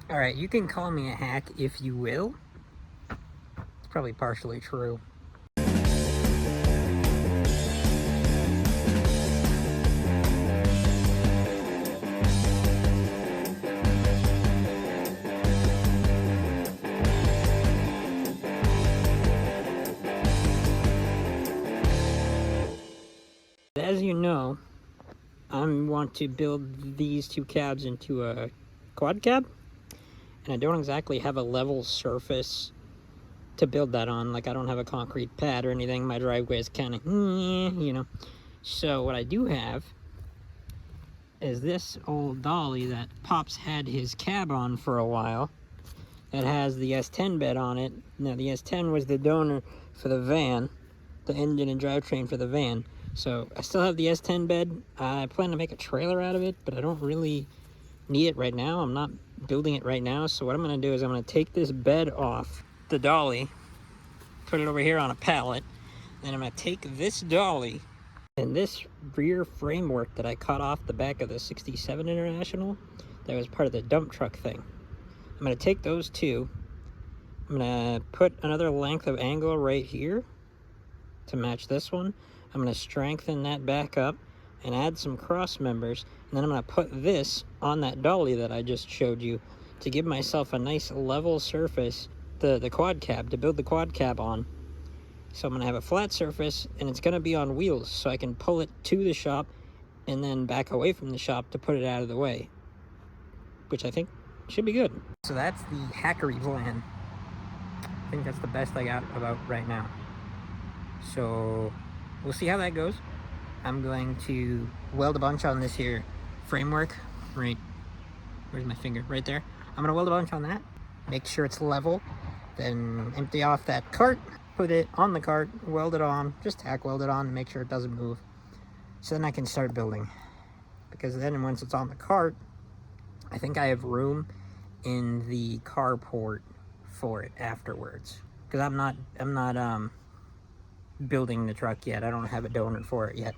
Alright, you can call me a hack if you will. It's probably partially true. As you know, I want to build these two cabs into a quad cab, and I don't exactly have a level surface to build that on. Like, I don't have a concrete pad or anything. My driveway is kind of, you know. So what I do have is this old dolly that Pops had his cab on for a while. That has the S10 bed on it. Now, the S10 was the donor for the van, the engine and drivetrain for the van. So I still have the S10 bed. I plan to make a trailer out of it, but I don't really need it right now. I'm not building it right now. So what I'm going to do is I'm going to take this bed off the dolly, put it over here on a pallet. Then I'm going to take this dolly and this rear framework that I cut off the back of the 67 International that was part of the dump truck thing. I'm going to take those two. I'm going to put another length of angle right here to match this one. I'm going to strengthen that back up and add some cross members. And then I'm going to put this on that dolly that I just showed you to give myself a nice level surface, the quad cab, to build the quad cab on. So I'm going to have a flat surface, and it's going to be on wheels, so I can pull it to the shop and then back away from the shop to put it out of the way, which I think should be good. So that's the hackery plan. I think that's the best I got about right now. So we'll see how that goes. I'm going to weld a bunch on this here framework. Right, where's my finger? Right there. I'm going to weld a bunch on that, make sure it's level, then empty off that cart, put it on the cart, weld it on, just tack weld it on and make sure it doesn't move. So then I can start building. Because then once it's on the cart, I think I have room in the carport for it afterwards. Because I'm not building the truck yet. I don't have a donor for it yet.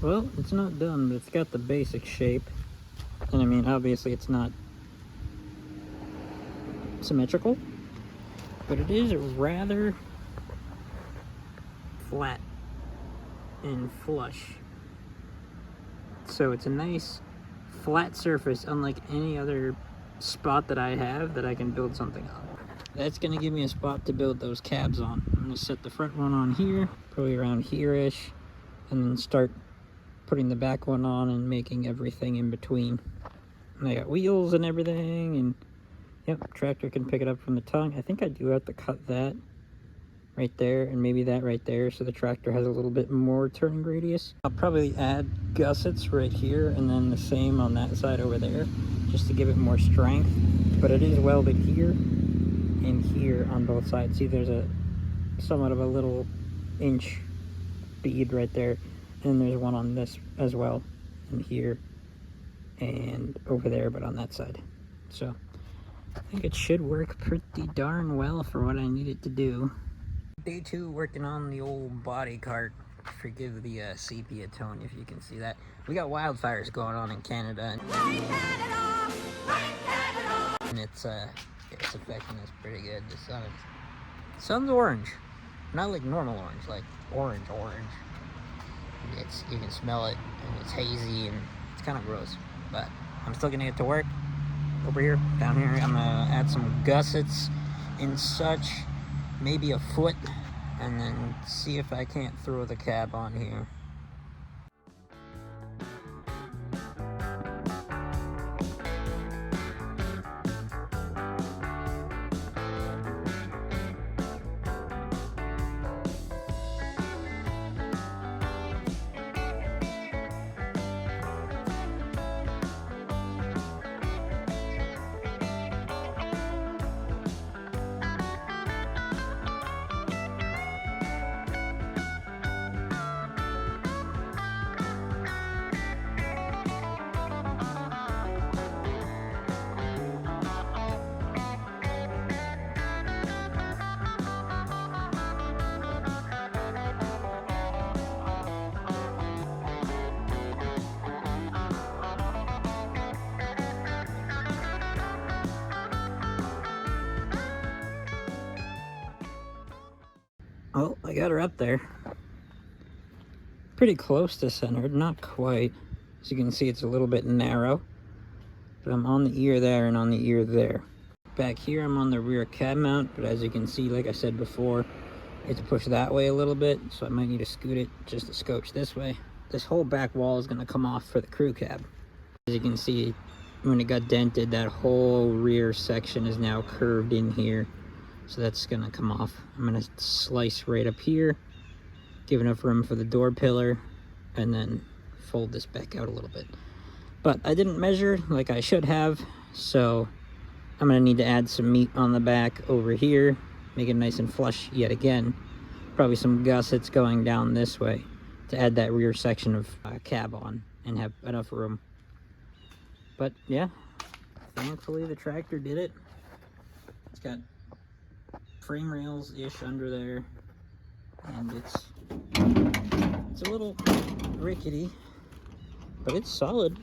Well, it's not done, but it's got the basic shape. And I mean, obviously it's not symmetrical, but it is rather flat and flush. So it's a nice flat surface, unlike any other spot that I have that I can build something on. That's gonna give me a spot to build those cabs on. I'm gonna set the front one on here, probably around here-ish, and then start putting the back one on and making everything in between. And I got wheels and everything, and yep, tractor can pick it up from the tongue. I think I do have to cut that right there and maybe that right there so the tractor has a little bit more turning radius. I'll probably add gussets right here and then the same on that side over there just to give it more strength. But it is welded here and here on both sides. See, there's a somewhat of a little inch bead right there. And there's one on this as well, and here, and over there, but on that side. So, I think it should work pretty darn well for what I need it to do. Day 2 working on the old body cart. Forgive the sepia tone if you can see that. We got wildfires going on in Canada. And it's affecting us pretty good. The sun's orange. Not like normal orange, like orange. You can smell it, and it's hazy, and it's kind of gross, but I'm still gonna get to work. Over here, down here, I'm gonna add some gussets and such, maybe a foot, and then see if I can't throw the cab on here. Oh, I got her up there. Pretty close to centered, not quite. As you can see, it's a little bit narrow. But I'm on the ear there and on the ear there. Back here, I'm on the rear cab mount, but as you can see, like I said before, it's pushed that way a little bit, so I might need to scoot it just a scotch this way. This whole back wall is going to come off for the crew cab. As you can see, when it got dented, that whole rear section is now curved in here, so that's going to come off. I'm going to slice right up here, give enough room for the door pillar, and then fold this back out a little bit. But I didn't measure like I should have, so I'm going to need to add some meat on the back over here, make it nice and flush yet again. Probably some gussets going down this way to add that rear section of cab on and have enough room. But yeah, thankfully the tractor did it. It's got frame rails-ish under there, and it's a little rickety, but it's solid.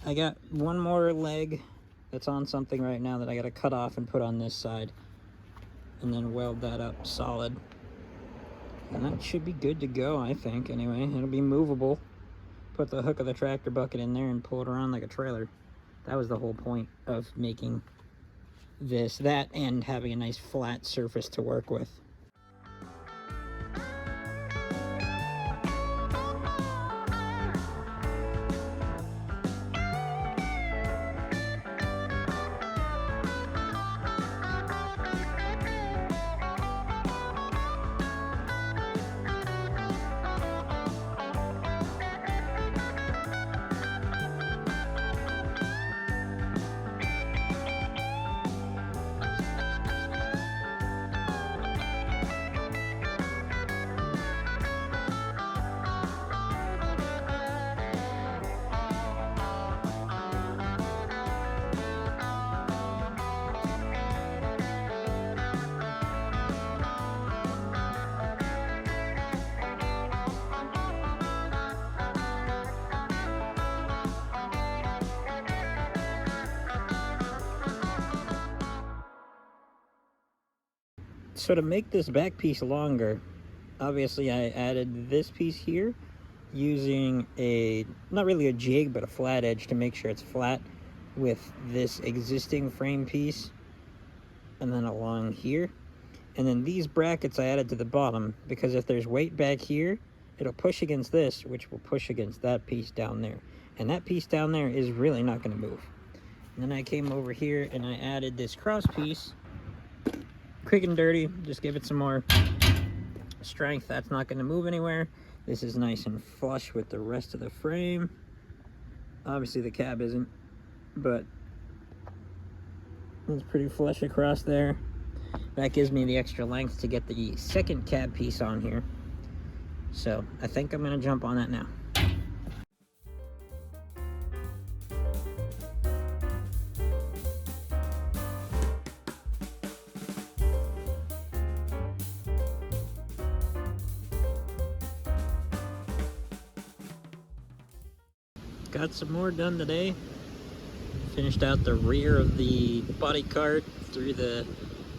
I got one more leg that's on something right now that I got to cut off and put on this side, and then weld that up solid. And that should be good to go, I think, anyway. It'll be movable. Put the hook of the tractor bucket in there and pull it around like a trailer. That was the whole point of making that, and having a nice flat surface to work with. So to make this back piece longer, obviously I added this piece here using not really a jig, but a flat edge to make sure it's flat with this existing frame piece, and then along here. And then these brackets I added to the bottom, because if there's weight back here, it'll push against this, which will push against that piece down there. And that piece down there is really not going to move. And then I came over here and I added this cross piece. Quick and dirty, just give it some more strength. That's not going to move anywhere. This is nice and flush with the rest of the frame. Obviously the cab isn't, but it's pretty flush across there. That gives me the extra length to get the second cab piece on here. So I think I'm going to jump on that now. Got some more done today. Finished out the rear of the body cart, threw the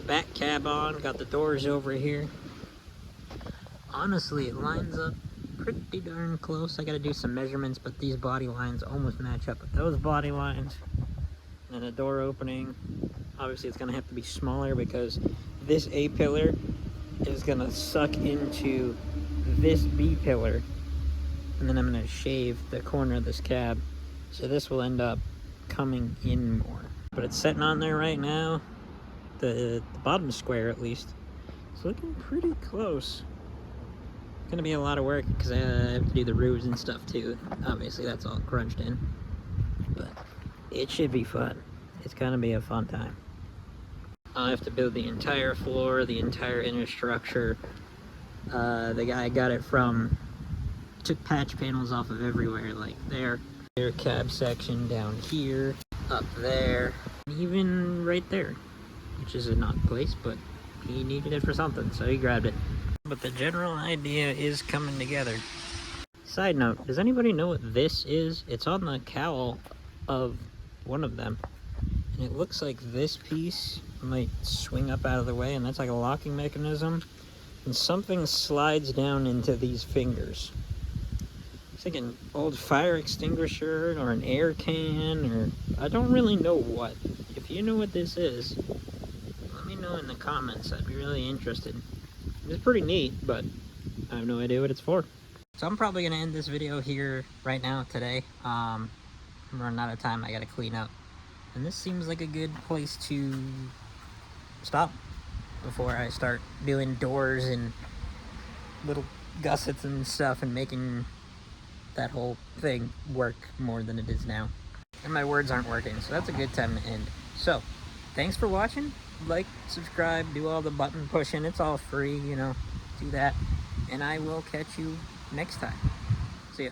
back cab on, got the doors over here. Honestly, it lines up pretty darn close. I gotta do some measurements, but these body lines almost match up with those body lines. And the door opening, obviously it's gonna have to be smaller because this A pillar is gonna suck into this B pillar. And then I'm going to shave the corner of this cab, so this will end up coming in more. But it's sitting on there right now, the bottom square at least. It's looking pretty close. It's going to be a lot of work because I have to do the roofs and stuff too. Obviously that's all crunched in, but it should be fun. It's going to be a fun time. I'll have to build the entire floor, the entire inner structure. The guy I got it from took patch panels off of everywhere, like there, their cab section down here, up there, even right there, which is an odd place, but he needed it for something, so he grabbed it. But the general idea is coming together. Side note, does anybody know what this is? It's on the cowl of one of them, and it looks like this piece might swing up out of the way, and that's like a locking mechanism. and something slides down into these fingers. It's like an old fire extinguisher or an air can, or I don't really know what. If you know what this is, let me know in the comments. I'd be really interested. It's pretty neat, but I have no idea what it's for. So I'm probably gonna end this video here right now today. I'm running out of time. I gotta clean up, and this seems like a good place to stop before I start doing doors and little gussets and stuff and making that whole thing work more than it is now. And my words aren't working, so that's a good time to end. So thanks for watching. Like, subscribe, do all the button pushing. It's all free, you know, do that, and I will catch you next time. See ya.